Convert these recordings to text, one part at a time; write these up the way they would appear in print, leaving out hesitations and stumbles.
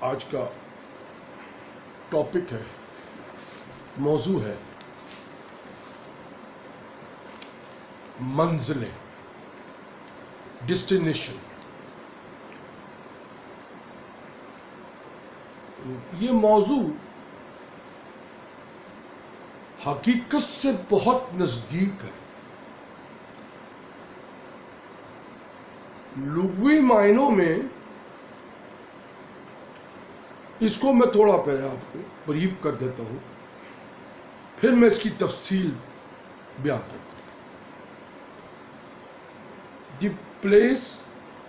آج کا ٹاپک ہے، موضوع ہے منزلیں، ڈیسٹینیشن۔ یہ موضوع حقیقت سے بہت نزدیک ہے۔ لغوی معنوں میں اس کو میں تھوڑا پہلے آپ کو بریف کر دیتا ہوں، پھر میں اس کی تفصیل بیان کرتا ہوں۔ The place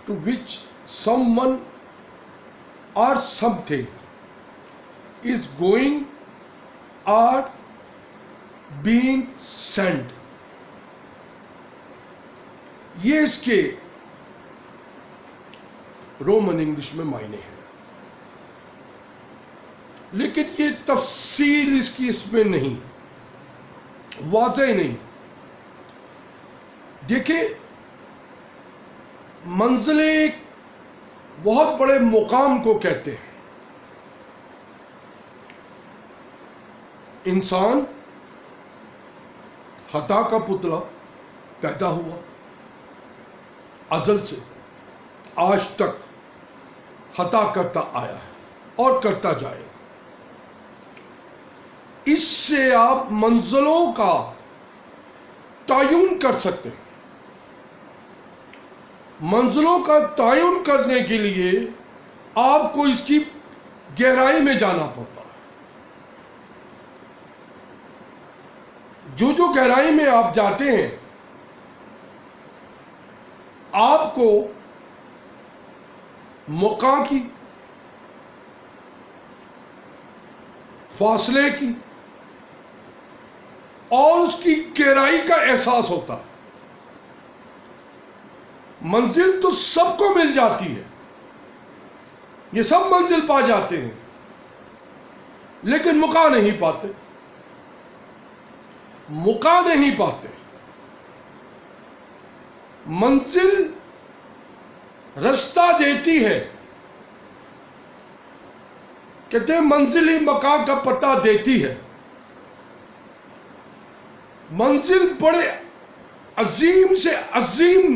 to which someone اور سم تھنگ از گوئنگ اور بینگ سینڈ، یہ اس کے رومن انگلش میں معنی ہے، لیکن یہ تفصیل اس کی اس میں نہیں، واضح نہیں۔ دیکھیں، منزلیں ایک بہت بڑے مقام کو کہتے ہیں۔ انسان خطا کا پتلا پیدا ہوا، ازل سے آج تک خطا کرتا آیا ہے اور کرتا جائے گا۔ اس سے آپ منزلوں کا تعین کر سکتے ہیں۔ منزلوں کا تعین کرنے کے لیے آپ کو اس کی گہرائی میں جانا پڑتا ہے۔ جو گہرائی میں آپ جاتے ہیں، آپ کو مقام کی، فاصلے کی اور اس کی گہرائی کا احساس ہوتا ہے۔ منزل تو سب کو مل جاتی ہے، یہ سب منزل پا جاتے ہیں، لیکن مقام نہیں پاتے، مقام نہیں پاتے۔ منزل رستہ دیتی ہے، کہتے ہیں منزل ہی مقام کا پتہ دیتی ہے۔ منزل بڑے عظیم سے عظیم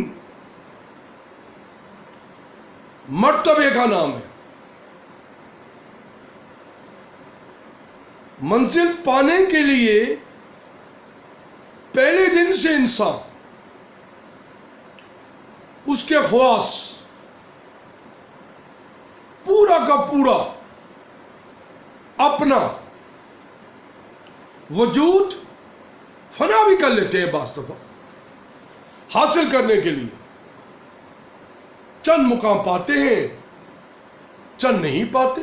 مرتبے کا نام ہے۔ منزل پانے کے لیے پہلے دن سے انسان اس کے خواص پورا کا پورا اپنا وجود فنا بھی کر لیتے ہیں بعض دفعہ حاصل کرنے کے لیے۔ چند مقام پاتے ہیں، چند نہیں پاتے۔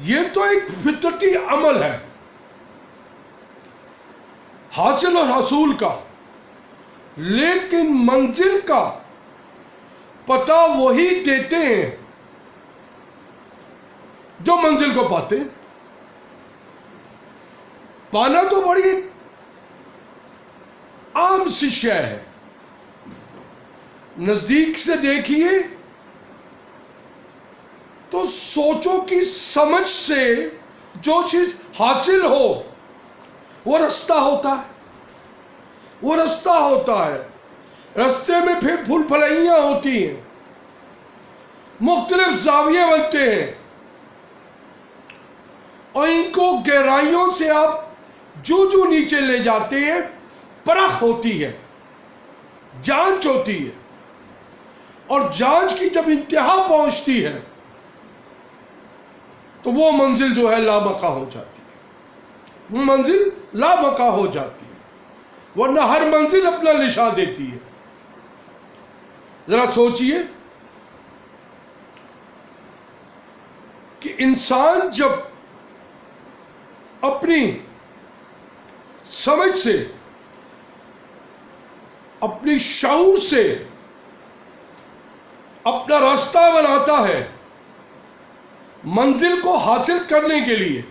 یہ تو ایک فطرتی عمل ہے حاصل اور حصول کا، لیکن منزل کا پتہ وہی دیتے ہیں جو منزل کو پاتے ہیں۔ پانا تو بڑی عام سی شے ہے، نزدیک سے دیکھیے تو سوچو کی سمجھ سے جو چیز حاصل ہو وہ رستہ ہوتا ہے، وہ رستہ ہوتا ہے۔ رستے میں پھر پھول پھلیاں ہوتی ہیں، مختلف زاویے بنتے ہیں، اور ان کو گہرائیوں سے آپ جو نیچے لے جاتے ہیں، پرکھ ہوتی ہے، جانچ ہوتی ہے، اور جانچ کی جب انتہا پہنچتی ہے تو وہ منزل جو ہے لامکاں ہو جاتی ہے، وہ منزل لامکاں ہو جاتی ہے، ورنہ ہر منزل اپنا نشان دیتی ہے۔ ذرا سوچئے کہ انسان جب اپنی سمجھ سے، اپنی شعور سے اپنا راستہ بناتا ہے منزل کو حاصل کرنے کے لیے،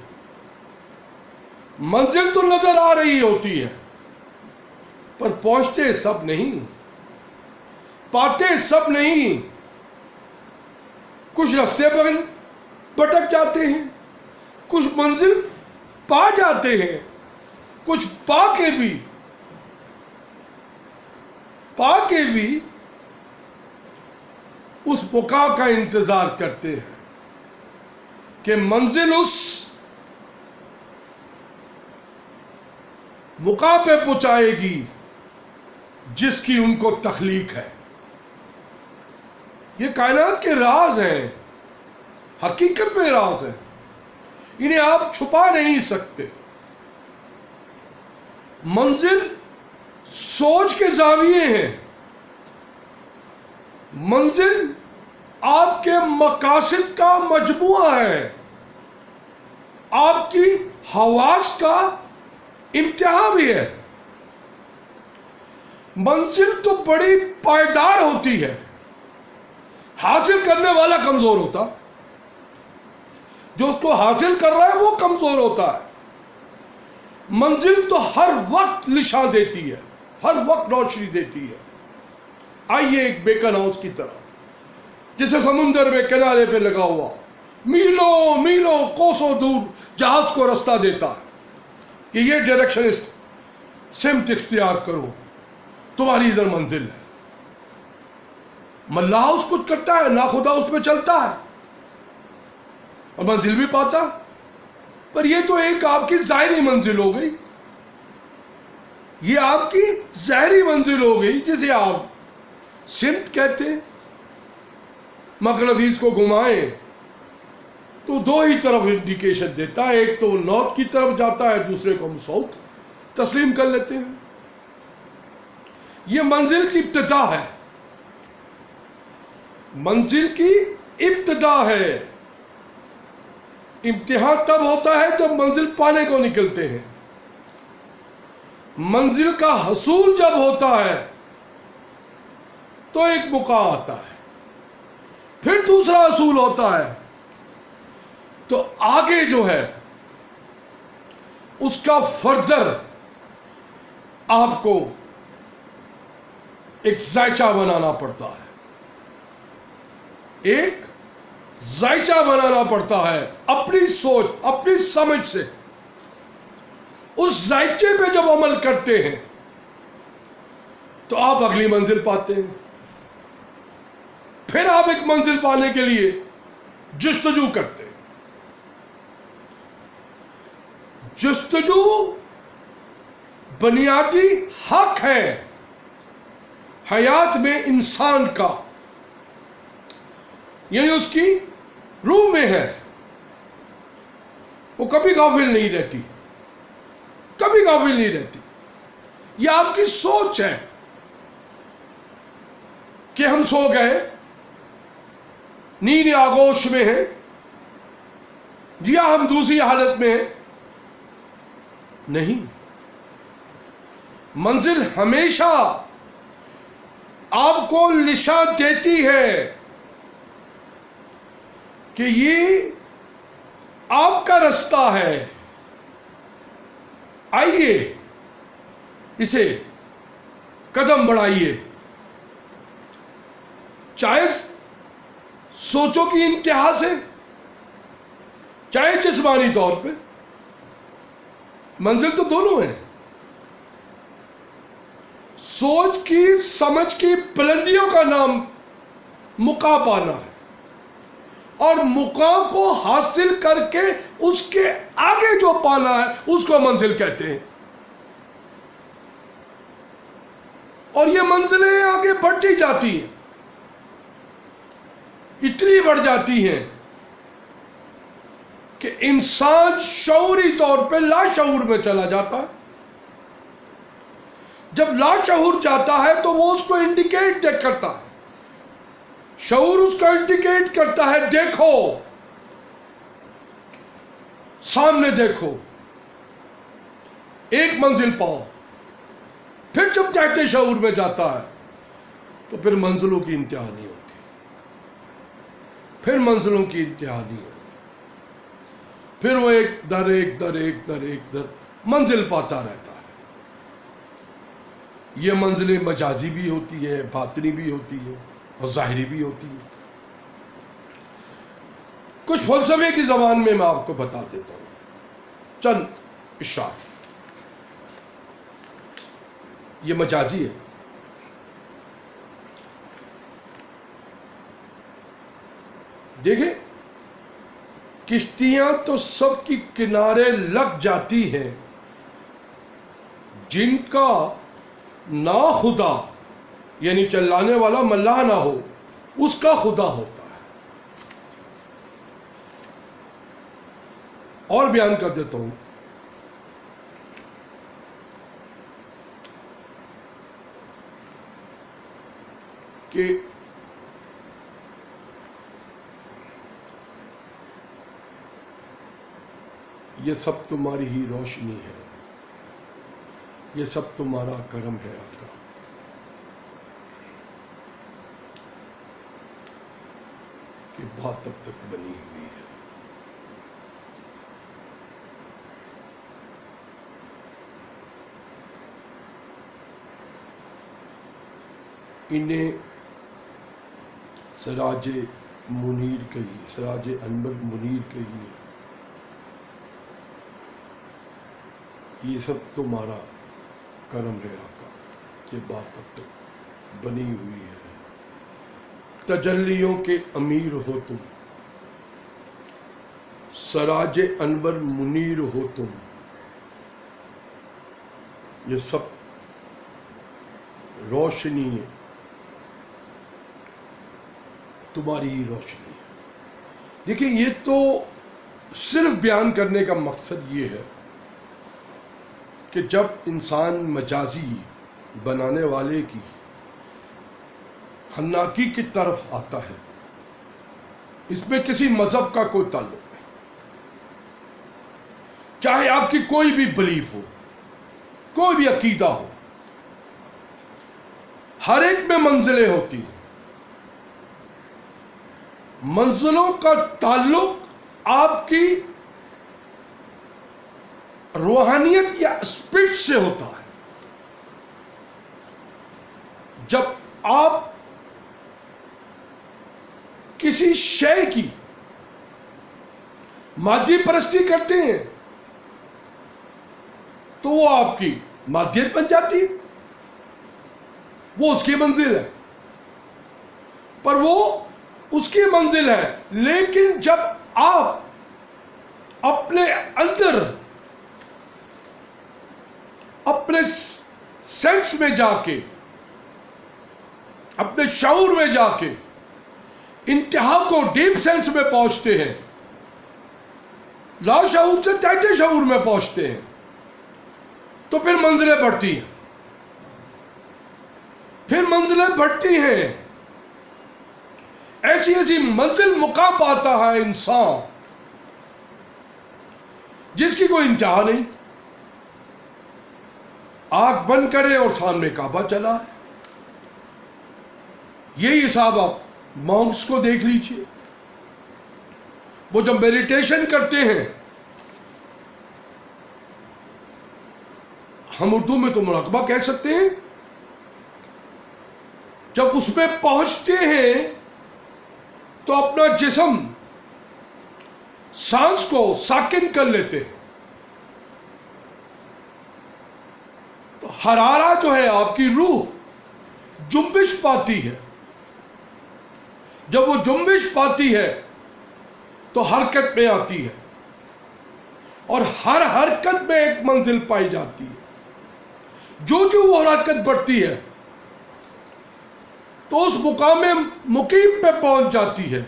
منزل تو نظر آ رہی ہوتی ہے، پر پہنچتے سب نہیں، پاتے سب نہیں، کچھ راستے پر بھٹک جاتے ہیں، کچھ منزل پا جاتے ہیں، کچھ پا کے بھی اس بقا کا انتظار کرتے ہیں کہ منزل اس بقا پہ پہنچائے گی جس کی ان کو تخلیق ہے۔ یہ کائنات کے راز ہیں، حقیقت میں راز ہیں، انہیں آپ چھپا نہیں سکتے۔ منزل سوچ کے زاویے ہیں، منزل آپ کے مقاصد کا مجموعہ ہے، آپ کی حواس کا امتحان بھی ہے۔ منزل تو بڑی پائیدار ہوتی ہے، حاصل کرنے والا کمزور ہوتا، جو اس کو حاصل کر رہا ہے وہ کمزور ہوتا ہے۔ منزل تو ہر وقت نشان دیتی ہے، ہر وقت روشنی دیتی ہے۔ آئیے ایک بیکن ہاؤس کی طرح، جسے سمندر میں کنارے پہ لگا ہوا میلوں میلوں کوسوں دور جہاز کو رستہ دیتا ہے کہ یہ ڈائریکشن سمت اختیار کرو، تمہاری ادھر منزل ہے۔ ملاح اس کچھ کرتا ہے، ناخدا اس پہ چلتا ہے اور منزل بھی پاتا، پر یہ تو ایک آپ کی ظاہری منزل ہو گئی، یہ آپ کی ظاہری منزل ہو گئی جسے آپ سمت کہتے ہیں۔ مقناطیس کو گھمائیں تو دو ہی طرف انڈیکیشن دیتا ہے، ایک تو نارتھ کی طرف جاتا ہے، دوسرے کو ہم ساؤتھ تسلیم کر لیتے ہیں۔ یہ منزل کی ابتدا ہے، منزل کی ابتدا ہے۔ امتحان تب ہوتا ہے جب منزل پانے کو نکلتے ہیں، منزل کا حصول جب ہوتا ہے تو ایک بقا آتا ہے، پھر دوسرا حصول ہوتا ہے، تو آگے جو ہے اس کا فردر آپ کو ایک ذائچہ بنانا پڑتا ہے، ایک ذائچہ بنانا پڑتا ہے اپنی سوچ، اپنی سمجھ سے۔ اس ذائچے پہ جب عمل کرتے ہیں تو آپ اگلی منزل پاتے ہیں، پھر آپ ایک منزل پانے کے لیے جستجو کرتے ہیں۔ جستجو بنیادی حق ہے حیات میں انسان کا، یعنی اس کی روح میں ہے، وہ کبھی غافل نہیں رہتی، کبھی غافل نہیں رہتی۔ یہ آپ کی سوچ ہے کہ ہم سو گئے، نیند آغوش میں ہیں، یا ہم دوسری حالت میں ہیں، نہیں۔ منزل ہمیشہ آپ کو نشان دیتی ہے کہ یہ آپ کا رستہ ہے، آئیے اسے قدم بڑھائیے۔ چاہے سوچوں کی انتہا سے، چاہے جسمانی طور پہ، منزل تو دونوں ہیں۔ سوچ کی، سمجھ کی بلندیوں کا نام مقام پانا ہے، اور مقام کو حاصل کر کے اس کے آگے جو پانا ہے اس کو منزل کہتے ہیں۔ اور یہ منزلیں آگے بڑھتی جاتی ہیں، اتنی بڑھ جاتی ہیں کہ انسان شعوری طور پہ لاشعور میں چلا جاتا ہے۔ جب لاشعور جاتا ہے تو وہ اس کو انڈیکیٹ کرتا ہے، شعور اس کو انڈیکیٹ کرتا ہے، دیکھو سامنے، دیکھو ایک منزل پاؤ۔ پھر جب چاہتے شعور میں جاتا ہے تو پھر منزلوں کی انتہا نہیں ہوتی، پھر منزلوں کی انتہا نہیں ہوتی، پھر وہ ایک در ایک در ایک در ایک در منزل پاتا رہتا ہے۔ یہ منزلیں مجازی بھی ہوتی ہے، باطنی بھی ہوتی ہے، اور ظاہری بھی ہوتی ہے۔ کچھ فلسفے کی زبان میں آپ کو بتا دیتا ہوں چند اشارات. یہ مجازی ہے. دیکھیں کشتیاں تو سب کی کنارے لگ جاتی ہیں، جن کا نا خدا یعنی چلانے والا ملاح نہ ہو اس کا خدا ہوتا ہے. اور بیان کر دیتا ہوں. کہ یہ سب تمہاری ہی روشنی ہے، یہ سب تمہارا کرم ہے آقا. کہ بات تب تک بنی ہوئی ہے. انہیں سراج منیر کہیے، سراج انور منیر کہیے. یہ سب تمہارا کرم ہے آقا، یہ بات تب تک بنی ہوئی ہے. تجلیوں کے امیر ہو تم، سراج انور منیر ہو تم. یہ سب روشنی ہے، تمہاری ہی روشنی ہے. دیکھیں یہ تو صرف بیان کرنے کا مقصد یہ ہے کہ جب انسان مجازی بنانے والے کی خناکی کی طرف آتا ہے، اس میں کسی مذہب کا کوئی تعلق نہیں، چاہے آپ کی کوئی بھی بلیف ہو، کوئی بھی عقیدہ ہو، ہر ایک میں منزلیں ہوتی ہیں. منزلوں کا تعلق آپ کی روحانیت یا اسپرٹ سے ہوتا ہے. جب آپ کسی شے کی مادی پرستی کرتے ہیں تو وہ آپ کی مادیت بن جاتی ہے، وہ اس کی منزل ہے. پر وہ اس کی منزل ہے، لیکن جب آپ اپنے اندر اپنے سینس میں جا کے، اپنے شعور میں جا کے انتہا کو ڈیپ سینس میں پہنچتے ہیں، لا شعور سے تحت شعور میں پہنچتے ہیں، تو پھر منزلیں بڑھتی ہیں، پھر منزلیں بڑھتی ہیں. ایسی ایسی منزل مقام پاتا ہے انسان جس کی کوئی انتہا نہیں. آنکھ بند کرے اور سامنے کعبہ چلا ہے. یہی حساب آپ مونکس کو دیکھ لیجئے. وہ جب میڈیٹیشن کرتے ہیں، ہم اردو میں تو مراقبہ کہہ سکتے ہیں، جب اس میں پہنچتے ہیں تو اپنا جسم سانس کو ساکن کر لیتے ہیں. تو حرارہ جو ہے آپ کی روح جنبش پاتی ہے. جب وہ جنبش پاتی ہے تو حرکت میں آتی ہے، اور ہر حرکت میں ایک منزل پائی جاتی ہے. جو وہ حرکت بڑھتی ہے تو اس مقام مقیم پہ پہنچ جاتی ہے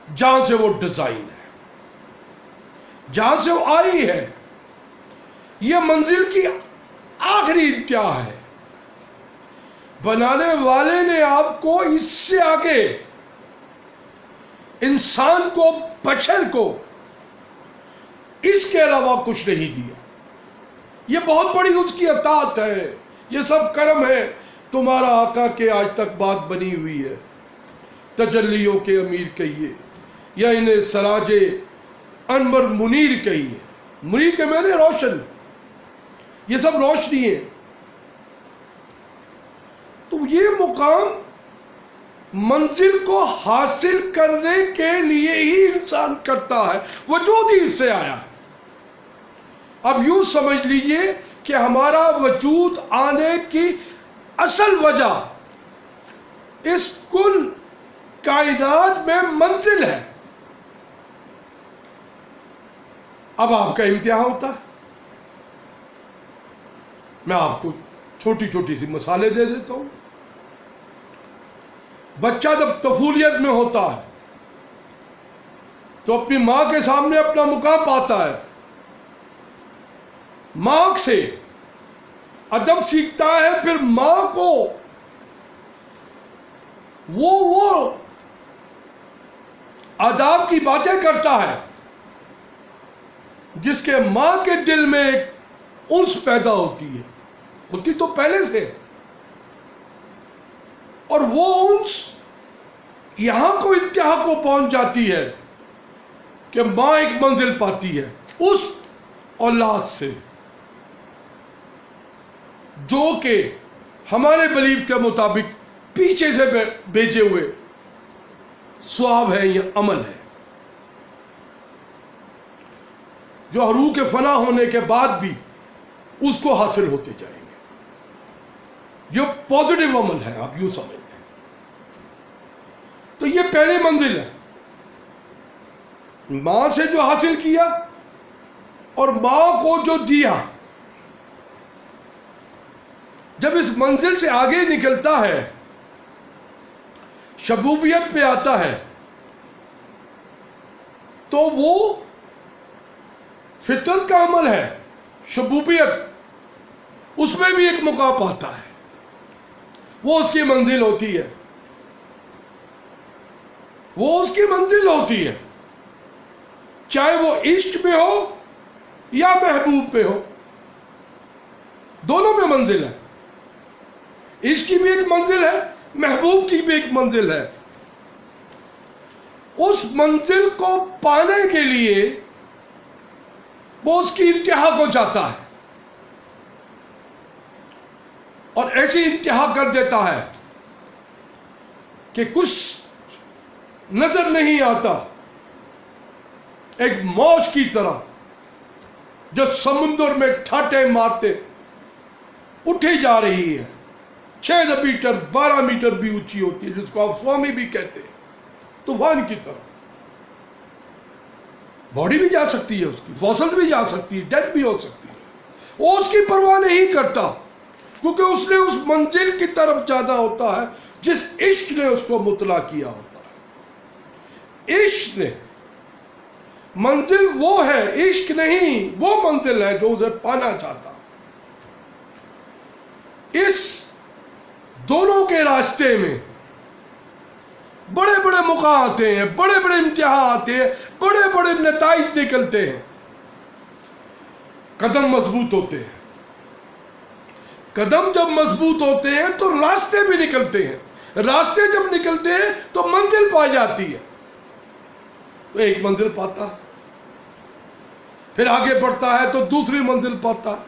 جہاں سے وہ ڈیزائن ہے، جہاں سے وہ آئی ہے. یہ منزل کی آخری انتہا ہے. بنانے والے نے آپ کو اس سے آگے، انسان کو، بشر کو، اس کے علاوہ کچھ نہیں دیا. یہ بہت بڑی اس کی عطاعت ہے، یہ سب کرم ہے. تمہارا آقا کے آج تک بات بنی ہوئی ہے. تجلیوں کے امیر کہیے یا انہیں سراج انور منیر کہیے. منیر کے میں نے روشن، یہ سب روشنی ہے. تو یہ مقام منزل کو حاصل کرنے کے لیے ہی انسان کرتا ہے، وجود ہی اس سے آیا ہے۔ اب یوں سمجھ لیجئے کہ ہمارا وجود آنے کی اصل وجہ اس کل کائنات میں منزل ہے۔ اب آپ کا امتحان ہوتا ہے، میں آپ کو چھوٹی چھوٹی سی مثالیں دے دیتا ہوں۔ بچہ جب طفولیت میں ہوتا ہے تو اپنی ماں کے سامنے اپنا مقام پاتا ہے، ماں سے ادب سیکھتا ہے، پھر ماں کو وہ آداب کی باتیں کرتا ہے جس کے ماں کے دل میں ایک انس پیدا ہوتی تو پہلے سے، اور وہ انس یہاں کو انتہا کو پہنچ جاتی ہے کہ ماں ایک منزل پاتی ہے اس اولاد سے جو کہ ہمارے بلیف کے مطابق پیچھے سے بھیجے ہوئے ثواب ہے یا عمل ہے، جو روح کے فنا ہونے کے بعد بھی اس کو حاصل ہوتے جائیں گے۔ یہ پازیٹیو عمل ہے، آپ یوں سمجھ لیں۔ تو یہ پہلی منزل ہے، ماں سے جو حاصل کیا اور ماں کو جو دیا۔ جب اس منزل سے آگے نکلتا ہے، شبوبیت پہ آتا ہے، تو وہ فطرت کا عمل ہے، شبوبیت، اس میں بھی ایک مقام آتا ہے، وہ اس کی منزل ہوتی ہے، وہ اس کی منزل ہوتی ہے، چاہے وہ عشق میں ہو یا محبوب پہ ہو، دونوں میں منزل ہے۔ عشق کی بھی ایک منزل ہے، محبوب کی بھی ایک منزل ہے۔ اس منزل کو پانے کے لیے وہ اس کی انتہا کو چاہتا ہے اور ایسی انتہا کر دیتا ہے کہ کچھ نظر نہیں آتا، ایک موج کی طرح جو سمندر میں ٹھاٹے مارتے اٹھی جا رہی ہے، 6 میٹر 12 میٹر بھی اونچی ہوتی ہے، جس کو آپ سوامی بھی کہتے ہیں، طوفان کی طرح۔ باڈی بھی جا سکتی ہے، اس کی فوسلز بھی جا سکتی ہے، ڈیتھ بھی ہو سکتی ہے، وہ اس کی پرواہ نہیں کرتا، کیونکہ اس نے اس منزل کی طرف جانا ہوتا ہے جس عشق نے اس کو مطلع کیا ہوتا ہے۔ عشق نے منزل وہ ہے، عشق نہیں، وہ منزل ہے جو اسے پانا چاہتا۔ اس دونوں کے راستے میں بڑے بڑے مقام آتے ہیں، بڑے بڑے امتحان آتے ہیں، بڑے بڑے نتائج نکلتے ہیں، قدم مضبوط ہوتے ہیں۔ قدم جب مضبوط ہوتے ہیں تو راستے بھی نکلتے ہیں، راستے جب نکلتے ہیں تو منزل پا جاتی ہے، تو ایک منزل پاتا ہے، پھر آگے بڑھتا ہے تو دوسری منزل پاتا ہے،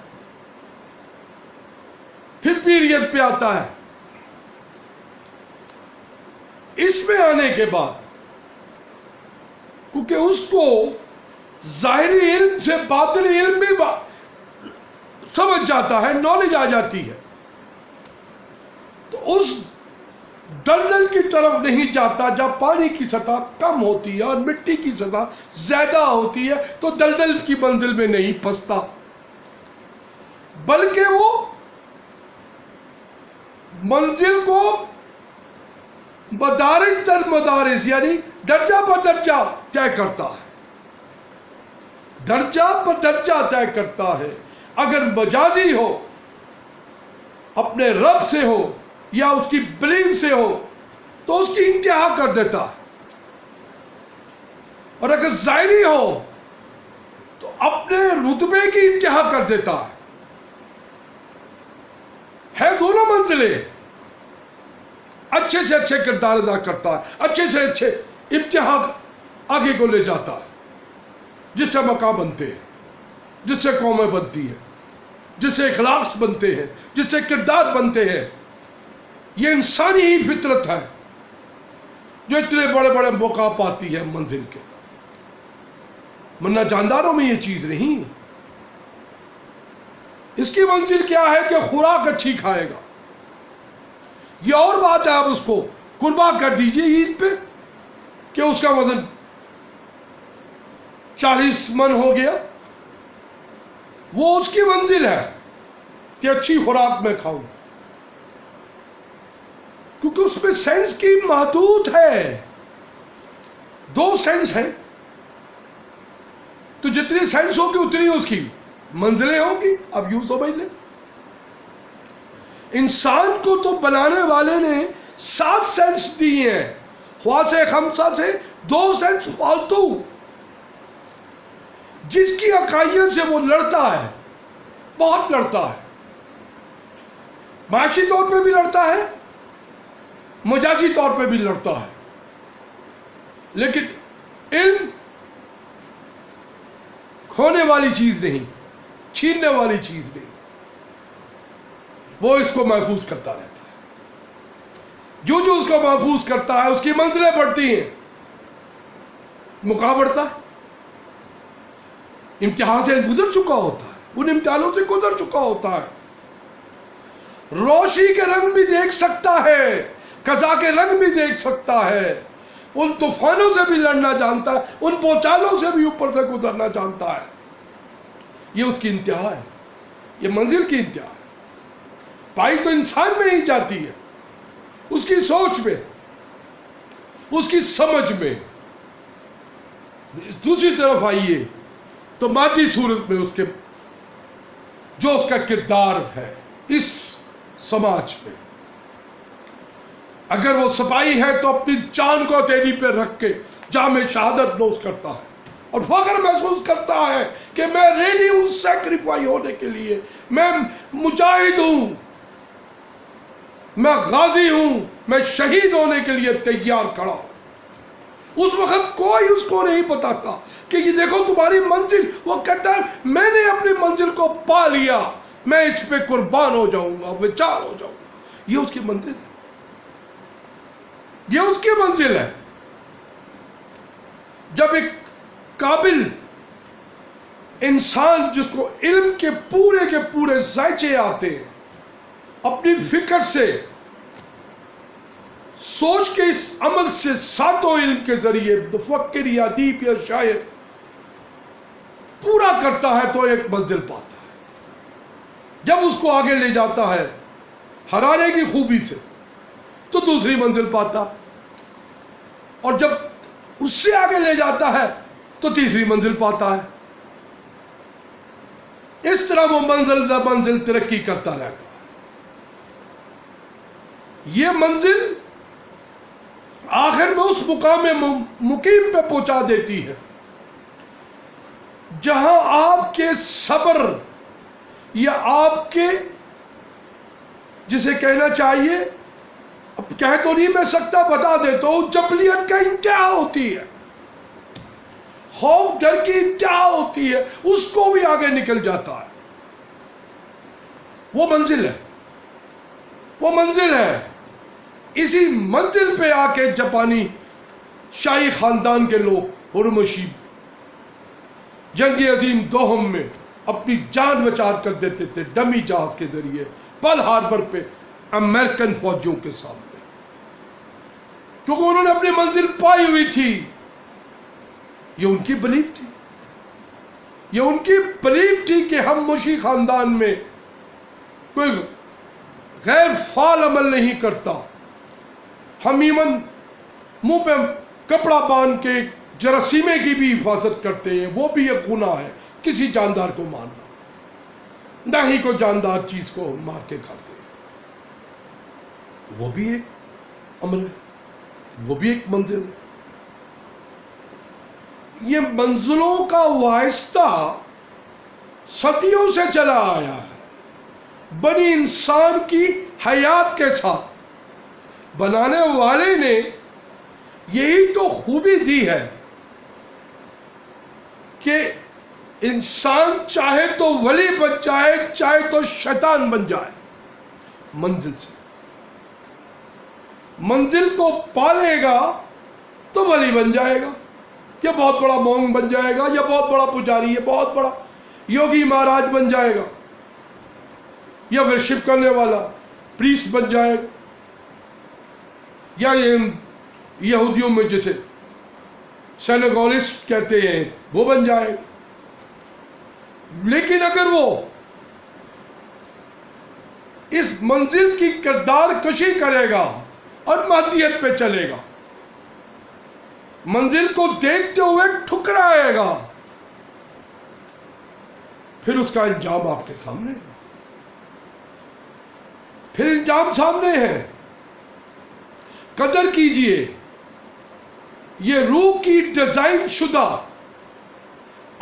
پھر پیریت پہ آتا ہے۔ اس میں آنے کے بعد کیونکہ اس کو ظاہری علم سے باطنی علم بھی سمجھ جاتا ہے، نالج آ جاتی ہے، تو اس دلدل کی طرف نہیں جاتا جب پانی کی سطح کم ہوتی ہے اور مٹی کی سطح زیادہ ہوتی ہے، تو دلدل کی منزل میں نہیں پھنستا، بلکہ وہ منزل کو مدارج در مدارج یعنی درجہ پر درجہ طے کرتا ہے، درجہ پر درجہ طے کرتا ہے۔ اگر مجازی ہو، اپنے رب سے ہو یا اس کی بلیف سے ہو تو اس کی انتہا کر دیتا ہے، اور اگر ظاہری ہو تو اپنے رتبے کی انتہا کر دیتا ہے دونوں منزلیں۔ اچھے سے اچھے کردار ادا کرتا ہے، اچھے سے اچھے امتحان آگے کو لے جاتا ہے، جس سے مقام بنتے ہیں، جس سے قومیں بنتی ہیں، جس سے اخلاق بنتے ہیں، جس سے کردار بنتے ہیں۔ یہ انسانی ہی فطرت ہے جو اتنے بڑے بڑے موقع پاتی ہے منزل کے، ورنہ جانداروں میں یہ چیز نہیں۔ اس کی منزل کیا ہے کہ خوراک اچھی کھائے گا۔ یہ اور بات ہے، آپ اس کو قربان کر دیجئے عید پہ کہ اس کا وزن 40 من ہو گیا، وہ اس کی منزل ہے کہ اچھی خوراک میں کھاؤں، کیونکہ اس میں سینس کی محدود ہے، 2 سینس ہیں، تو جتنی سینس ہوگی اتنی اس کی منزلیں ہوں گی۔ اب یوں سمجھ لیں، انسان کو تو بنانے والے نے 7 سینس دی ہیں، حواس 5 سے 2 سینس فالتو، جس کی عقائد سے وہ لڑتا ہے، بہت لڑتا ہے، معاشی طور پہ بھی لڑتا ہے، مجازی طور پہ بھی لڑتا ہے، لیکن علم کھونے والی چیز نہیں، چھیننے والی چیز نہیں، وہ اس کو محفوظ کرتا رہتا ہے۔ جو اس کو محفوظ کرتا ہے اس کی منزلیں بڑھتی ہیں، مقام بڑھتا ہے، امتحان سے گزر چکا ہوتا ہے، ان امتحانوں سے گزر چکا ہوتا ہے، روشنی کے رنگ بھی دیکھ سکتا ہے، قضا کے رنگ بھی دیکھ سکتا ہے، ان طوفانوں سے بھی لڑنا جانتا ہے، ان بوچالوں سے بھی اوپر سے گزرنا جانتا ہے۔ یہ اس کی انتہا ہے، یہ منزل کی انتہا ہے۔ پائی تو انسان میں ہی جاتی ہے، اس کی سوچ میں، اس کی سمجھ میں۔ دوسری طرف آئیے تو مادی صورت میں اس کے جو اس کا کردار ہے اس سماج میں، اگر وہ سپاہی ہے تو اپنی جان کو ہتھیلی پہ رکھ کے جام شہادت نوش کرتا ہے اور فخر محسوس کرتا ہے کہ میں ریڈی ہوں سیکریفائی ہونے کے لیے، میں مجاہد ہوں، میں غازی ہوں، میں شہید ہونے کے لیے تیار کھڑا ہوں۔ اس وقت کوئی اس کو نہیں بتاتا کہ یہ دیکھو تمہاری منزل، وہ کہتا ہے میں نے اپنی منزل کو پا لیا، میں اس پہ قربان ہو جاؤں گا، وچار ہو جاؤں گا۔ یہ اس کی منزل ہے، یہ اس کی منزل ہے۔ جب ایک قابل انسان جس کو علم کے پورے ذائچے آتے ہیں، اپنی فکر سے، سوچ کے، اس عمل سے، ساتوں علم کے ذریعے مفکر یا ادیب یا شاعر پورا کرتا ہے تو ایک منزل پاتا ہے۔ جب اس کو آگے لے جاتا ہے ہرانے کی خوبی سے تو دوسری منزل پاتا، اور جب اس سے آگے لے جاتا ہے تو تیسری منزل پاتا ہے۔ اس طرح وہ منزل در منزل ترقی کرتا رہتا ہے۔ یہ منزل آخر میں اس مقام مقیم پہ پہنچا دیتی ہے جہاں آپ کے صبر یا آپ کے، جسے کہنا چاہیے، اب کہہ تو نہیں میں سکتا، بتا دیتا ہوں، جبلیت کا انتہا ہوتی ہے، خوف ڈر کی انتہا ہوتی ہے، اس کو بھی آگے نکل جاتا ہے۔ وہ منزل ہے، وہ منزل ہے۔ اسی منزل پہ آ کے جاپانی شاہی خاندان کے لوگ ہرموشی جنگ عظیم دوہم میں اپنی جان بچار کر دیتے تھے ڈمی جہاز کے ذریعے پرل ہاربر پہ امریکن فوجیوں کے سامنے، کیونکہ انہوں نے اپنی منزل پائی ہوئی تھی۔ یہ ان کی بلیف تھی، یہ ان کی بلیف تھی کہ ہم موشی خاندان میں کوئی غیر فعال عمل نہیں کرتا، ہم ایمن منہ پہ کپڑا باندھ کے جراثیمے کی بھی حفاظت کرتے ہیں، وہ بھی ایک گناہ ہے کسی جاندار کو مارنا، نہ ہی کوئی جاندار چیز کو مار کے کھاتے ہیں، وہ بھی ایک عمل ہے، وہ بھی ایک منزل ہے۔ یہ منزلوں کا واسطہ صدیوں سے چلا آیا ہے، بنی انسان کی حیات کے ساتھ بنانے والے نے یہی تو خوبی دی ہے کہ انسان چاہے تو ولی بن جائے، چاہے تو شیطان بن جائے، منزل سے، منزل کو پالے گا تو ولی بن جائے گا، یا بہت بڑا مونگ بن جائے گا، یا بہت بڑا پجاری، یا بہت بڑا یوگی مہاراج بن جائے گا، یا ورشپ کرنے والا پریسٹ بن جائے گا، یا یہودیوں میں جسے سینگولسٹ کہتے ہیں وہ بن جائے گا۔ لیکن اگر وہ اس منزل کی کردار کشی کرے گا اور مادیت پہ چلے گا، منزل کو دیکھتے ہوئے ٹھکرائے گا، پھر اس کا انجام آپ کے سامنے ہے، پھر انجام سامنے ہے۔ قدر کیجئے، یہ روح کی ڈیزائن شدہ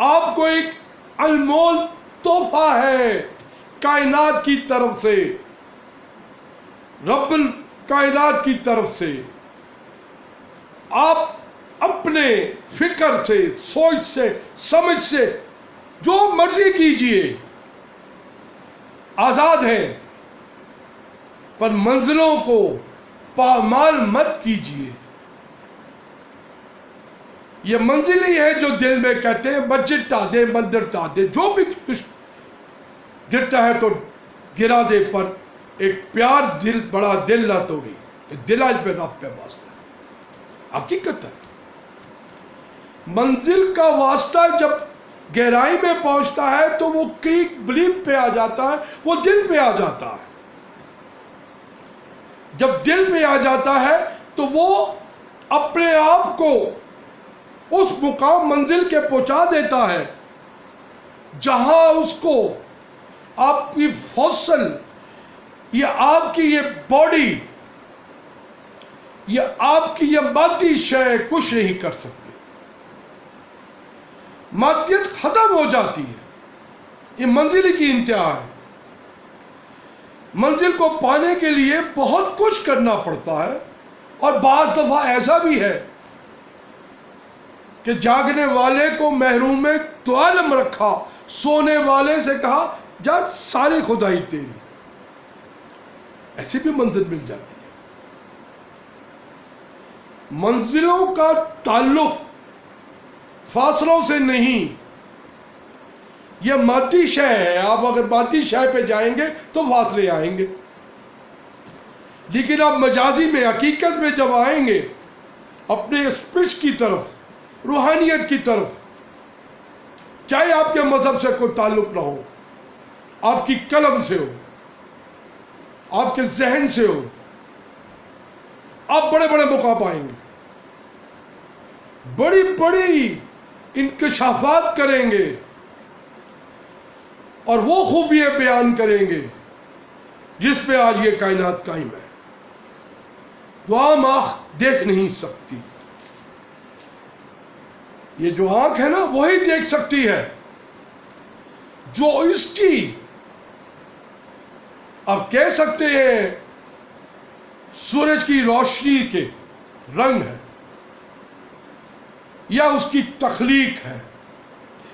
آپ کو ایک انمول تحفہ ہے کائنات کی طرف سے، رب کائنات کی طرف سے۔ آپ اپنے فکر سے، سوچ سے، سمجھ سے جو مرضی کیجئے، آزاد ہیں، پر منزلوں کو پامال مت کیجئے۔ یہ منزل ہی ہے جو دل میں کہتے ہیں مسجد ٹا دے، مندر ٹا دے، جو بھی کچھ گرتا ہے تو گرا دے، پر ایک پیار دل، بڑا دل نہ توڑی، دل آج پہ رب پہ واسطہ ہے۔ حقیقت ہے، منزل کا واسطہ جب گہرائی میں پہنچتا ہے تو وہ کریک بلیپ پہ آ جاتا ہے، وہ دل پہ آ جاتا ہے۔ جب دل پہ آ جاتا ہے تو وہ اپنے آپ کو اس مقام منزل کے پہنچا دیتا ہے جہاں اس کو آپ کی فوسل یا آپ کی یہ باڈی یا آپ کی یہ مادی شے کچھ نہیں کر سکتے۔ مادیت ختم ہو جاتی ہے، یہ منزل کی انتہا ہے۔ منزل کو پانے کے لیے بہت کچھ کرنا پڑتا ہے، اور بعض دفعہ ایسا بھی ہے کہ جاگنے والے کو محروم میں تو عالم رکھا، سونے والے سے کہا جا ساری خدائی تیری۔ ایسی بھی منزل مل جاتی ہے۔ منزلوں کا تعلق فاصلوں سے نہیں، یہ مادی شے ہے۔ آپ اگر مادی شے پہ جائیں گے تو فاصلے آئیں گے، لیکن آپ مجازی میں، حقیقت میں جب آئیں گے، اپنے اسپرٹ کی طرف، روحانیت کی طرف، چاہے آپ کے مذہب سے کوئی تعلق نہ ہو، آپ کی قلم سے ہو، آپ کے ذہن سے ہو، آپ بڑے بڑے مقام پائیں گے، بڑی بڑی انکشافات کریں گے، اور وہ خوبیاں بیان کریں گے جس پہ آج یہ کائنات قائم ہے، جو عام آنکھ دیکھ نہیں سکتی۔ یہ جو آنکھ ہے نا وہی دیکھ سکتی ہے جو اس کی، آپ کہہ سکتے ہیں، سورج کی روشنی کے رنگ ہے یا اس کی تخلیق ہے،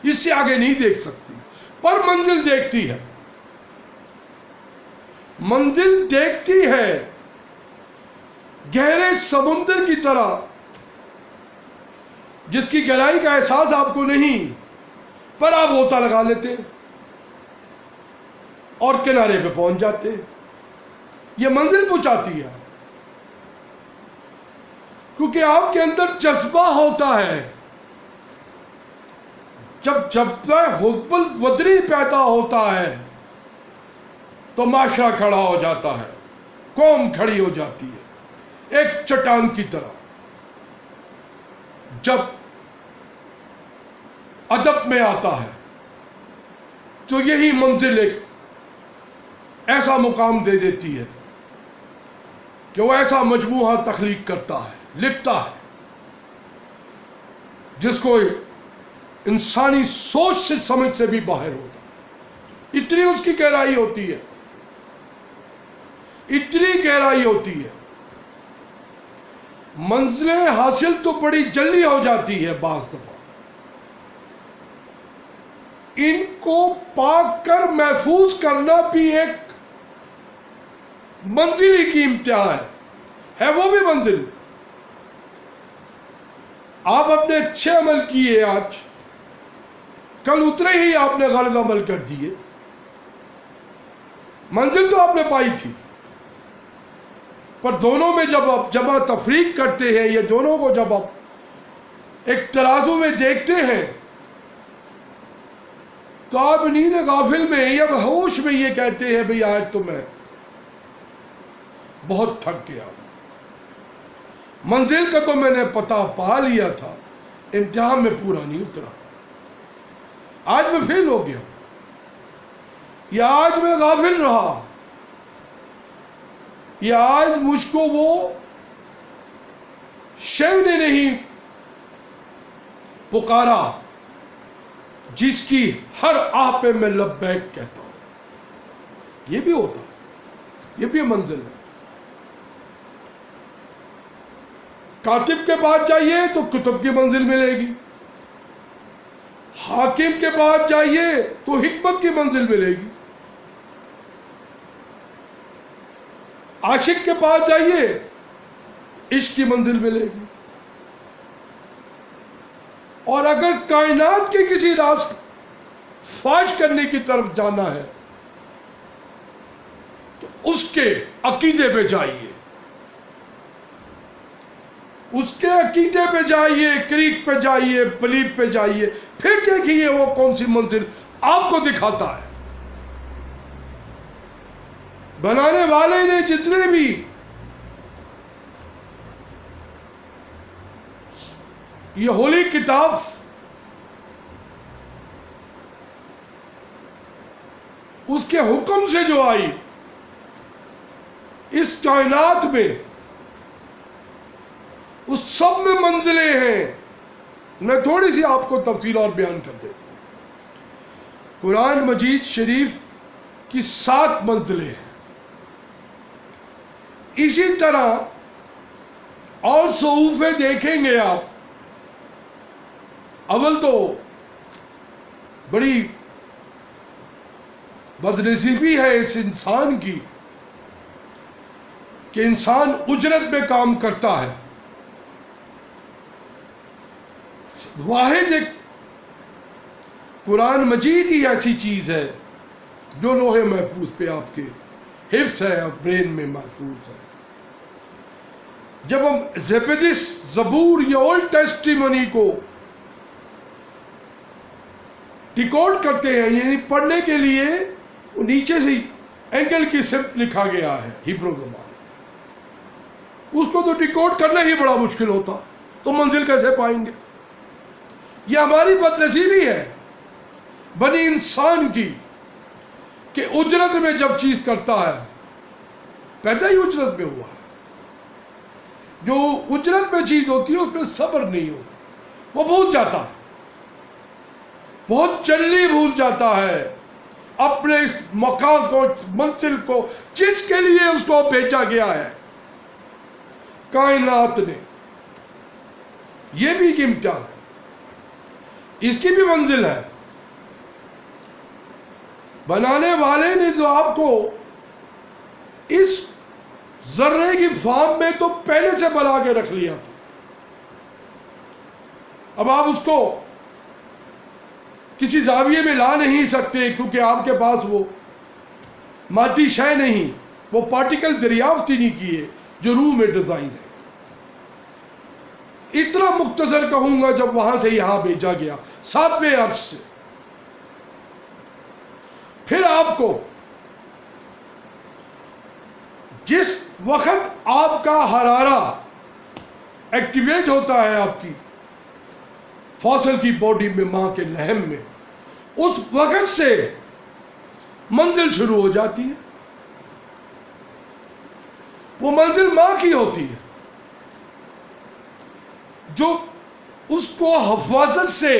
اس سے آگے نہیں دیکھ سکتی، پر منزل دیکھتی ہے۔ منزل دیکھتی ہے گہرے سمندر کی طرح، جس کی گہرائی کا احساس آپ کو نہیں، پر آپ غوطہ لگا لیتے ہیں اور کنارے پہ پہنچ جاتے ہیں۔ یہ منزل پہنچاتی ہے، کیونکہ آپ کے اندر جذبہ ہوتا ہے۔ جب حب الوطنی پیدا ہوتا ہے تو معاشرہ کھڑا ہو جاتا ہے، قوم کھڑی ہو جاتی ہے ایک چٹان کی طرح۔ جب ادب میں آتا ہے تو یہی منزل ایک ایسا مقام دے دیتی ہے کہ وہ ایسا مجموعہ تخلیق کرتا ہے، لکھتا ہے، جس کو انسانی سوچ سے، سمجھ سے بھی باہر ہوتا ہے۔ اتنی اس کی گہرائی ہوتی ہے، اتنی گہرائی ہوتی ہے۔ منزلیں حاصل تو بڑی جلدی ہو جاتی ہے بعض دفعہ، ان کو پا کر محفوظ کرنا بھی ایک منزل ہی کی امتحان ہے وہ بھی منزل۔ آپ اپنے اچھے عمل کیے، آج کل اترے ہی آپ نے غلط عمل کر دیے، منزل تو آپ نے پائی تھی، پر دونوں میں جب آپ جمع تفریق کرتے ہیں، یا دونوں کو جب آپ ایک ترازو میں دیکھتے ہیں، تو آپ نیند غافل میں یا ہوش میں یہ کہتے ہیں بھئی آج تو میں بہت تھک گیا، منزل کا تو میں نے پتہ پا لیا تھا، امتحان میں پورا نہیں اترا، آج میں فیل ہو گیا، یا آج میں غافل رہا، یا آج مجھ کو وہ شے نے نہیں پکارا جس کی ہر آہ پہ میں لبیک کہتا ہوں۔ یہ بھی ہوتا ہے، یہ بھی منزل ہے۔ کاتب کے پاس جائیے تو کتب کی منزل ملے گی، حاکم کے پاس جائیے تو حکمت کی منزل ملے گی، عاشق کے پاس جائیے عشق کی منزل ملے گی، اور اگر کائنات کے کسی راز فاش کرنے کی طرف جانا ہے تو اس کے عقیدے پہ جائیے، اس کے عقیدے پہ جائیے، کریک پہ جائیے، بلیف پہ جائیے، پھر دیکھیے وہ کون سی منزل آپ کو دکھاتا ہے۔ بنانے والے نے جتنے بھی یہ ہولی کتاب اس کے حکم سے جو آئی اس کائنات میں، اس سب میں منزلیں ہیں۔ میں تھوڑی سی آپ کو تفصیل اور بیان کر دیتا ہوں۔ قرآن مجید شریف کی 7 منزلیں ہیں، اسی طرح اور صحوفے دیکھیں گے آپ، اول تو بڑی بدنصیبی ہے اس انسان کی کہ انسان اجرت میں کام کرتا ہے۔ واحد ایک قرآن مجید ہی ایسی چیز ہے جو لوح محفوظ پہ آپ کے حفظ ہے اور برین میں محفوظ ہے۔ جب ہم زیبدیس زبور یا اولڈ ٹیسٹیمنی کو ڈیکوڈ کرتے ہیں، یعنی پڑھنے کے لیے وہ نیچے سے اینگل کی سمت لکھا گیا ہے ہیبرو زبان، اس کو تو ڈیکوڈ کرنا ہی بڑا مشکل ہوتا، تو منزل کیسے پائیں گے؟ یہ ہماری بدنصیبی ہے بنی انسان کی کہ اجرت میں جب چیز کرتا ہے، پیدا ہی اجرت میں ہوا ہے، جو اجرت میں چیز ہوتی ہے اس میں صبر نہیں ہوتا، وہ بھول جاتا ہے، بہت جلدی بھول جاتا ہے اپنے اس مقام کو، منزل کو، جس کے لیے اس کو بھیجا گیا ہے کائنات نے۔ یہ بھی ایک امتحان ہے، اس کی بھی منزل ہے۔ بنانے والے نے جو آپ کو اس ذرے کی فارم میں تو پہلے سے بنا کے رکھ لیا تھا، اب آپ اس کو کسی زاویے میں لا نہیں سکتے، کیونکہ آپ کے پاس وہ مادی شے نہیں، وہ پارٹیکل دریافت ہی نہیں کیے جو روح میں ڈیزائن ہے۔ اتنا مختصر کہوں گا، جب وہاں سے یہاں بھیجا گیا 7ویں عرش سے، پھر آپ کو جس وقت آپ کا حرارہ ایکٹیویٹ ہوتا ہے آپ کی فاصل کی باڈی میں، ماں کے لحم میں، اس وقت سے منزل شروع ہو جاتی ہے۔ وہ منزل ماں کی ہوتی ہے جو اس کو حفاظت سے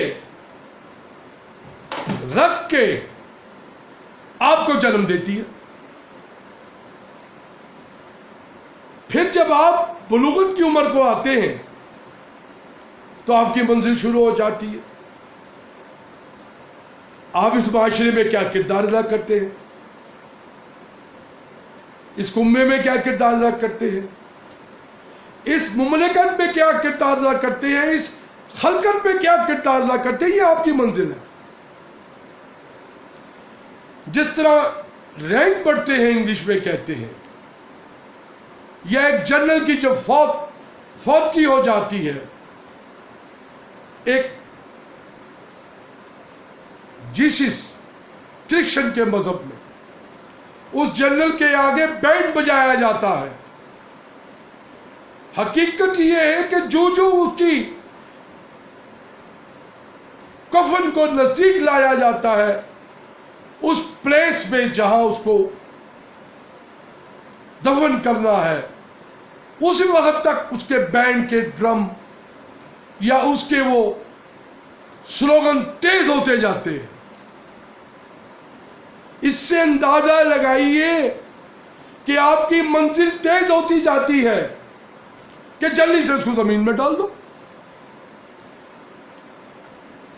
رکھ کے آپ کو جنم دیتی ہے۔ پھر جب آپ بلوغت کی عمر کو آتے ہیں تو آپ کی منزل شروع ہو جاتی ہے۔ آپ اس معاشرے میں کیا کردار ادا کرتے ہیں، اس کنبے میں کیا کردار ادا کرتے ہیں، اس مملکت میں کیا کردار ادا کرتے ہیں، اس خلقت میں کیا کردار ادا کرتے ہیں، یہ آپ کی منزل ہے. جس طرح رینک بڑھتے ہیں انگلش میں کہتے ہیں، یا ایک جنرل کی جب فوت کی ہو جاتی ہے، ایک جیسس کرسچن کے مذہب میں اس جنرل کے آگے بینڈ بجایا جاتا ہے. حقیقت یہ ہے کہ جو اس کی کفن کو نزدیک لایا جاتا ہے، اس پلیس میں جہاں اس کو دفن کرنا ہے، اسی وقت تک اس کے بینڈ کے ڈرم یا اس کے وہ سلوگن تیز ہوتے جاتے ہیں. اس سے اندازہ لگائیے کہ آپ کی منزل تیز ہوتی جاتی ہے کہ جلدی سے اس کو زمین میں ڈال دو،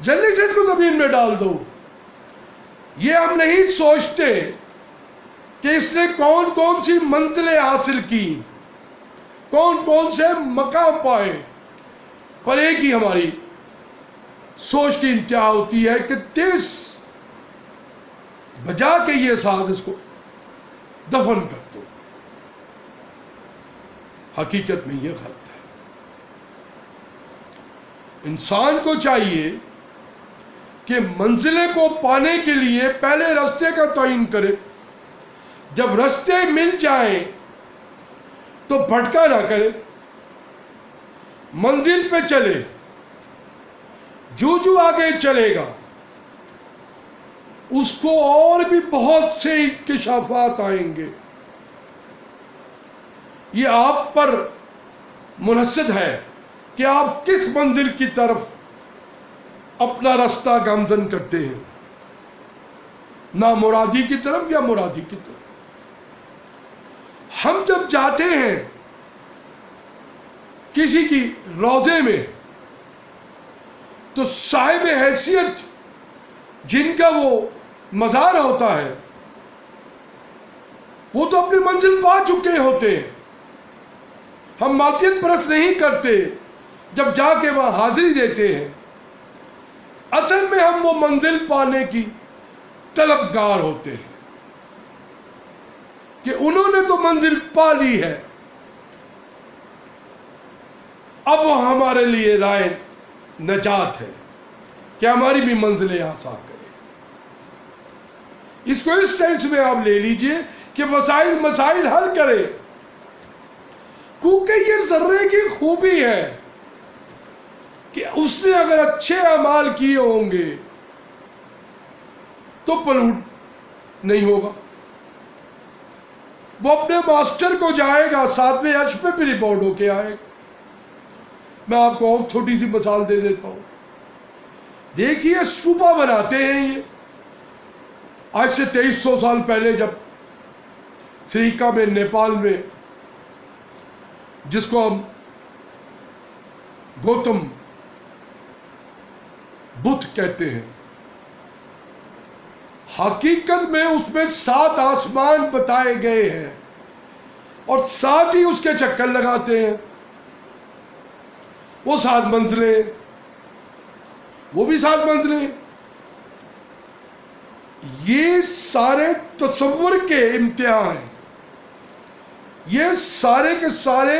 جلدی سے اس کو زمین میں ڈال دو. یہ ہم نہیں سوچتے کہ اس نے کون کون سی منزلیں حاصل کی، کون کون سے مقام پائے، پر ایک ہی ہماری سوچ کی انتہا ہوتی ہے کہ تیز بجا کے یہ ساز اس کو دفن کر دو. حقیقت میں یہ غلط ہے. انسان کو چاہیے کہ منزلیں کو پانے کے لیے پہلے راستے کا تعین کرے. جب راستے مل جائیں تو بھٹکا نہ کرے، منزل پہ چلے. جو آگے چلے گا اس کو اور بھی بہت سے انکشافات آئیں گے. یہ آپ پر منحصر ہے کہ آپ کس منزل کی طرف اپنا راستہ گامزن کرتے ہیں، نامرادی کی طرف یا مرادی کی طرف. ہم جب جاتے ہیں کسی کی روضے میں تو صاحب حیثیت جن کا وہ مزار ہوتا ہے وہ تو اپنی منزل پا چکے ہوتے ہیں. ہم مادیت پرست نہیں کرتے جب جا کے وہاں حاضری دیتے ہیں. اصل میں ہم وہ منزل پانے کی طلبگار ہوتے ہیں کہ انہوں نے تو منزل پا لی ہے، اب وہ ہمارے لیے رائے نجات ہے کہ ہماری بھی منزلیں آسان کرے. اس کو اس سینس میں آپ لے لیجئے کہ مسائل حل کرے، کیونکہ یہ ذرے کی خوبی ہے کہ اس نے اگر اچھے اعمال کیے ہوں گے تو پلوٹ نہیں ہوگا. وہ اپنے ماسٹر کو جائے گا، ساتویں عرش پہ بھی رپورٹ ہو کے آئے گا. میں آپ کو اور چھوٹی سی مثال دے دیتا ہوں. دیکھیے صوبہ بناتے ہیں یہ آج سے 2300 سال پہلے، جب سریکا میں نیپال میں جس کو ہم گوتم بدھ کہتے ہیں، حقیقت میں اس میں 7 آسمان بتائے گئے ہیں اور 7 ہی اس کے چکر لگاتے ہیں. وہ 7 منزلیں، وہ بھی 7 منزلیں. یہ سارے تصور کے امتحان ہیں، یہ سارے کے سارے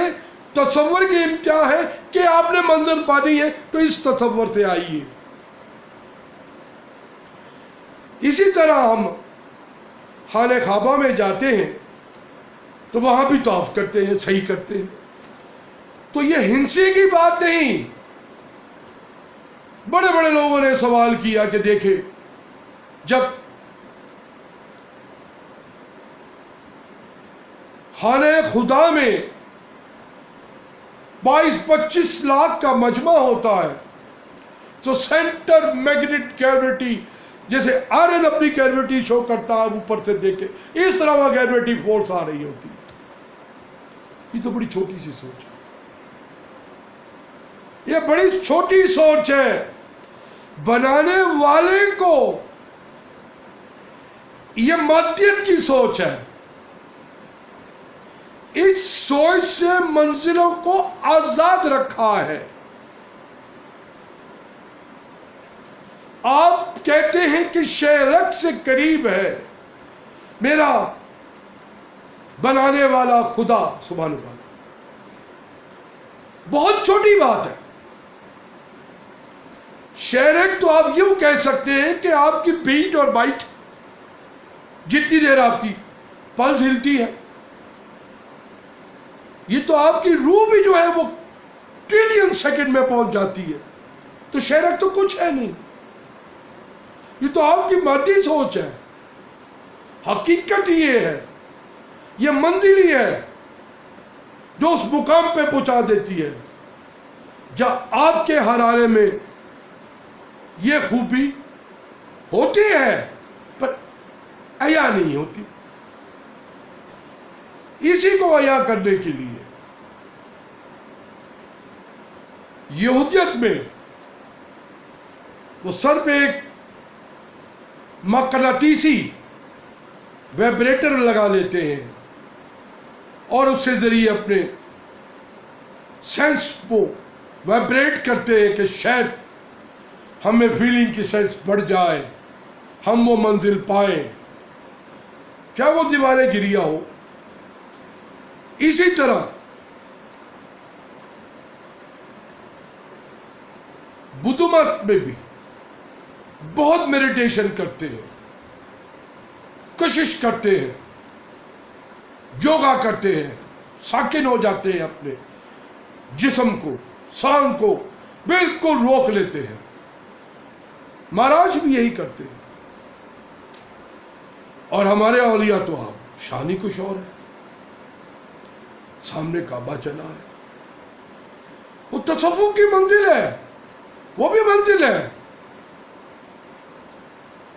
تصور کے امتحان ہے کہ آپ نے منزل پانی ہے تو اس تصور سے آئیے. اسی طرح ہم خانہ کعبہ میں جاتے ہیں تو وہاں بھی طواف کرتے ہیں، صحیح کرتے ہیں. تو یہ ہنسی کی بات نہیں. بڑے بڑے لوگوں نے سوال کیا کہ دیکھیں جب خانہ خدا میں 22-25 لاکھ کا مجمع ہوتا ہے تو سینٹر میگنیٹ گریویٹی جیسے آئرن اپنی گریویٹی شو کرتا ہے اوپر سے دیکھے، اس طرح وہ گریویٹی فورس آ رہی ہوتی ہے. یہ تو بڑی چھوٹی سی سوچ ہے، یہ بڑی چھوٹی سوچ ہے. بنانے والے کو یہ مادیت کی سوچ ہے. اس سوچ سے منزلوں کو آزاد رکھا ہے. آپ کہتے ہیں کہ شہرک سے قریب ہے میرا بنانے والا خدا سبحانہ وتعالی. بہت چھوٹی بات ہے. شہرک تو آپ یوں کہہ سکتے ہیں کہ آپ کی بیٹ اور بائٹ جتنی دیر آپ کی پلس ہلتی ہے، یہ تو آپ کی روح بھی جو ہے وہ ٹریلین سیکنڈ میں پہنچ جاتی ہے. تو شہرک تو کچھ ہے نہیں، یہ تو آپ کی مادی سوچ ہے. حقیقت یہ ہے، یہ منزل ہی ہے جو اس مقام پہ پہنچا دیتی ہے جہاں آپ کے حرارے میں یہ خوبی ہوتی ہے پر عیا نہیں ہوتی. اسی کو عیا کرنے کے لیے یہودیت میں وہ سر پہ ایک مقناطیسی ویبریٹر لگا لیتے ہیں اور اس کے ذریعے اپنے سینس کو ویبریٹ کرتے ہیں کہ شاید ہمیں فیلنگ کی سینس بڑھ جائے، ہم وہ منزل پائیں، کیا وہ دیواریں گریا ہو. اسی طرح بدھ مت میں بھی بہت میڈیٹیشن کرتے ہیں، کشش کرتے ہیں، یوگا کرتے ہیں، ساکن ہو جاتے ہیں، اپنے جسم کو سانگ کو بالکل روک لیتے ہیں. مہاراج بھی یہی کرتے ہیں. اور ہمارے اولیاء تو آپ شان ہی کچھ اور ہے. سامنے کعبہ چلا ہے، وہ تصوف کی منزل ہے، وہ بھی منزل ہے،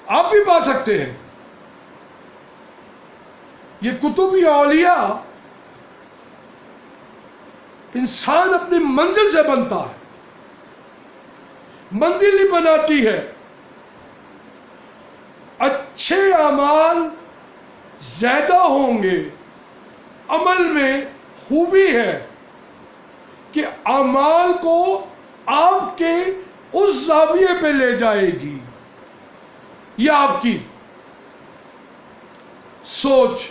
آپ بھی پا سکتے ہیں. یہ کتب یا اولیاء انسان اپنی منزل سے بنتا ہے. منزل ہی بناتی ہے. اچھے اعمال زیادہ ہوں گے. عمل میں خوبی ہے کہ اعمال کو آپ کے اس زاویے پہ لے جائے گی. یہ آپ کی سوچ،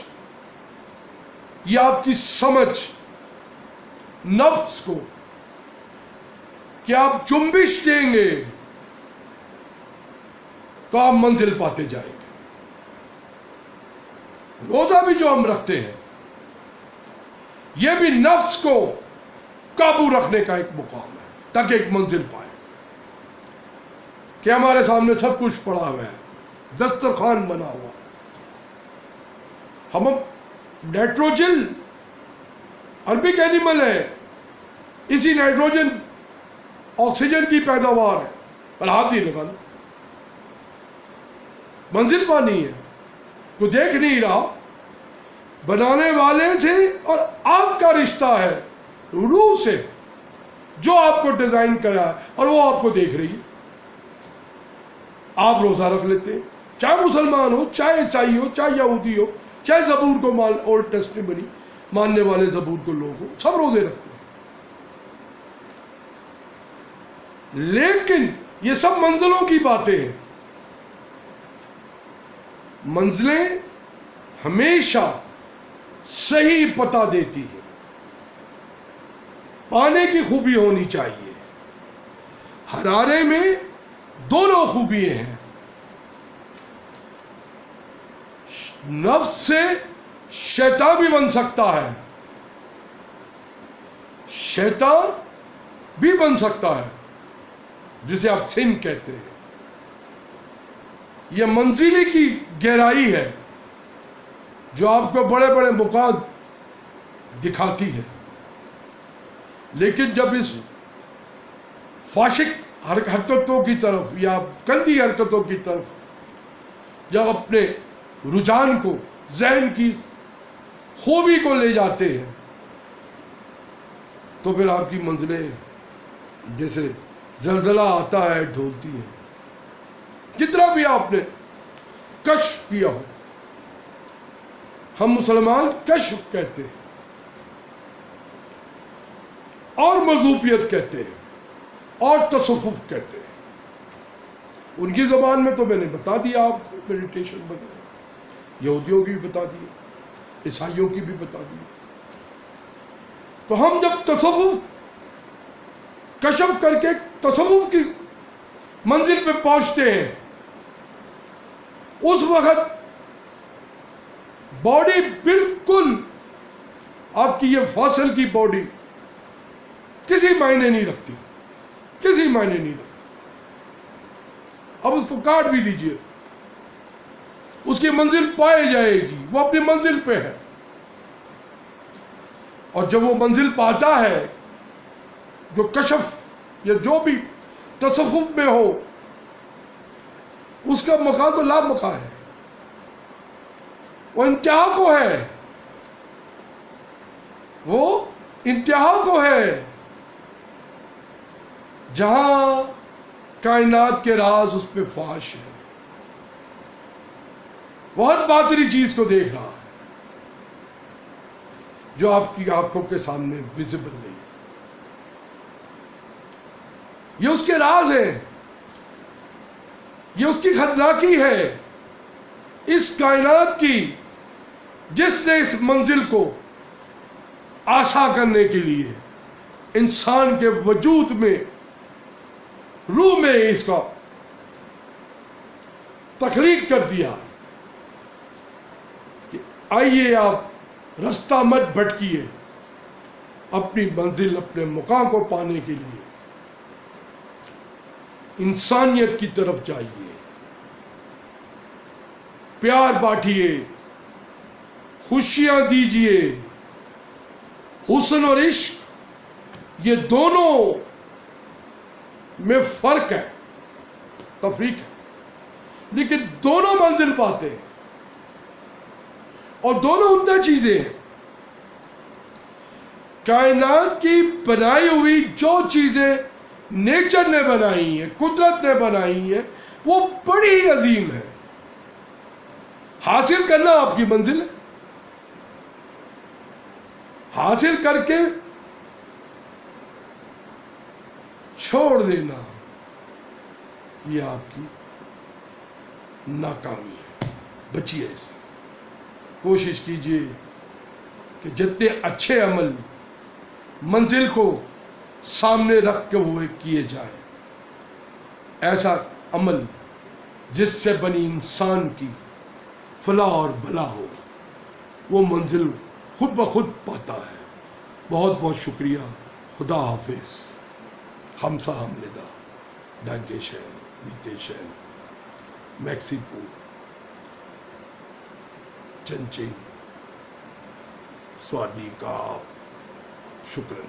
یہ آپ کی سمجھ نفس کو کہ آپ جنبش دیں گے تو آپ منزل پاتے جائیں گے. روزہ بھی جو ہم رکھتے ہیں یہ بھی نفس کو قابو رکھنے کا ایک مقام ہے تاکہ ایک منزل پائے. کہ ہمارے سامنے سب کچھ پڑا ہوا ہے، دسترخوان بنا ہوا ہے، ہم نائٹروجن عربک اینیمل ہے، اسی نائٹروجن آکسیجن کی پیداوار ہے، پر ہاتھ نہیں لگانا. منزل پانی ہے، کوئی دیکھ نہیں رہا. بنانے والے سے اور آپ کا رشتہ ہے روح سے، جو آپ کو ڈیزائن کرا ہے اور وہ آپ کو دیکھ رہی ہے. آپ روزہ رکھ لیتے ہیں، چاہے مسلمان ہو، چاہے عیسائی ہو، چاہے یہودی ہو، چاہے زبور کو اولڈ ٹیسٹمنی ماننے والے زبور کو لوگ ہو، سب روزے رکھتے ہیں. لیکن یہ سب منزلوں کی باتیں ہیں. منزلیں ہمیشہ صحیح پتہ دیتی ہے. پانے کی خوبی ہونی چاہیے. حرارے میں دونوں خوبیاں ہیں. نفس سے شیطان بھی بن سکتا ہے، شیطان بھی بن سکتا ہے جسے آپ سن کہتے ہیں. یہ منزلی کی گہرائی ہے جو آپ کو بڑے بڑے مقام دکھاتی ہے. لیکن جب اس فاشق حرکتوں کی طرف یا گندی حرکتوں کی طرف جب اپنے رجحان کو، ذہن کی خوبی کو لے جاتے ہیں تو پھر آپ کی منزلیں جیسے زلزلہ آتا ہے ڈھولتی ہیں. جتنا بھی آپ نے کشف کیا ہو، ہم مسلمان کشف کہتے ہیں اور مذہوبیت کہتے ہیں اور تصوف کہتے ہیں. ان کی زبان میں تو میں نے بتا دیا آپ کو میڈیٹیشن وغیرہ، یہودیوں کی بھی بتا دی، عیسائیوں کی بھی بتا دی۔ تو ہم جب تصوف کشف کر کے تصوف کی منزل پہ پہنچتے ہیں، اس وقت باڈی بالکل آپ کی یہ فاصل کی باڈی کسی معنی نہیں رکھتی، کسی معنی نہیں رکھتی۔ اب اس کو کاٹ بھی دیجئے، اس کی منزل پائی جائے گی، وہ اپنی منزل پہ ہے۔ اور جب وہ منزل پاتا ہے، جو کشف یا جو بھی تصوف میں ہو، اس کا مقام تو لا مقام ہے، وہ انتہا کو ہے، وہ انتہا کو ہے، جہاں کائنات کے راز اس پہ فاش ہے، بہت باطنی چیز کو دیکھ رہا ہے جو آپ کی آنکھوں کے سامنے ویزیبل نہیں۔ یہ اس کے راز ہیں، یہ اس کی خطرناکی ہے، اس کائنات کی، جس نے اس منزل کو آسا کرنے کے لیے انسان کے وجود میں، روح میں اس کا تخلیق کر دیا کہ آئیے آپ رستہ مت بھٹکیے، اپنی منزل، اپنے مقام کو پانے کے لیے انسانیت کی طرف جائیے، پیار بانٹیے، خوشیاں دیجیے۔ حسن اور عشق یہ دونوں میں فرق ہے، تفریق ہے، لیکن دونوں منزل پاتے ہیں، اور دونوں عمدہ چیزیں ہیں۔ کائنات کی بنائی ہوئی جو چیزیں نیچر نے بنائی ہیں، قدرت نے بنائی ہیں، وہ بڑی عظیم ہے، حاصل کرنا آپ کی منزل ہے، حاصل کر کے چھوڑ دینا یہ آپ کی ناکامی ہے۔ بچیے اس سے، کوشش کیجئے کہ جتنے اچھے عمل منزل کو سامنے رکھ کے ہوئے کیے جائیں، ایسا عمل جس سے بنی انسان کی فلاح اور بھلا ہو، وہ منزل خود بخود پاتا ہے۔ بہت بہت شکریہ، خدا حافظ، ہمسا ہم ندا، ڈانکے شین، بیتے شین، میکسیکو، چنچنگ، سوادی کا، شکرن۔